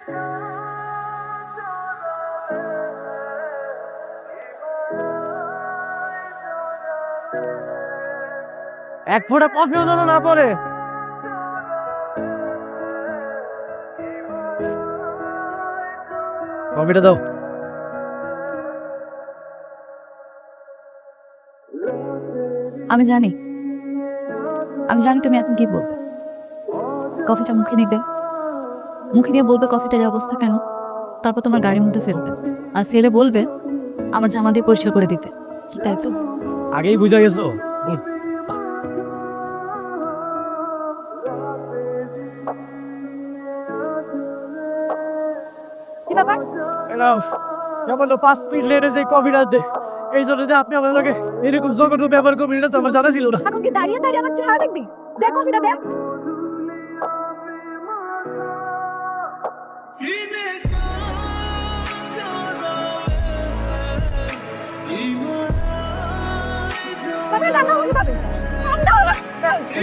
এক ফোঁটা কফিও যেন না পড়ে। কফিটা দাও। আমি জানি আমি জানি তুমি এখন কি বলবে। কফিটা মুখে নিবে, মুখে নিয়ে বলবে কফিটার এই অবস্থা কেন। তারপর তোমার গাড়ির মধ্যে ফেলবে, আর ফেলে বলবে আমার জামা দিয়ে পরিষ্কার করে দিতে। কি তাই তো? আগেই বুঝা গেছো। কি ব্যাপার? যেমন 5 মিনিট লেট হয়েছে কফিটা দে, এই জন্য যে আপনি আমার লগে এরকম জঘন্য ব্যবহার করবেন এটা তো আমার জানা ছিল না। এখন কি দাঁড়িয়ে দাঁড়িয়ে আমার চেহারা দেখবি? দেখ কফিটা দেখ।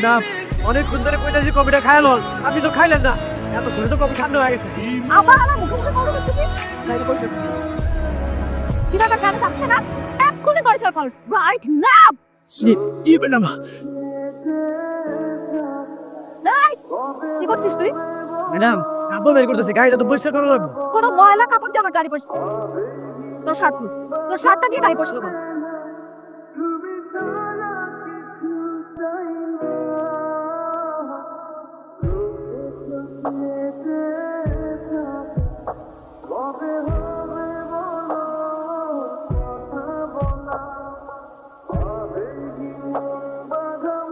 না, অনেকক্ষণ ধরে কইতাছি কফিটা খায় লন, আপনি তো খাইলেন না। এত ধরে তো কফি ঠান্ডা হয়ে গেছে। আবার আমার মুখে মুখে কথা বলছিস? কি ব্যাপার, কেন থাকছে না? এক্ষুনি পরিষ্কার কর, রাইট নাও। জি কি বললাম? কি করছিস তুই? ম্যাডাম কাপড় বের করতেছি, গাড়িটা তো পরিষ্কার করা লাগবে। কোনো ময়লা কাপড় দিয়ে আমার গাড়ি পরিষ্কার। তোর শার্ট, তোর শার্টটা দিয়ে গাড়ি পরিষ্কার কর।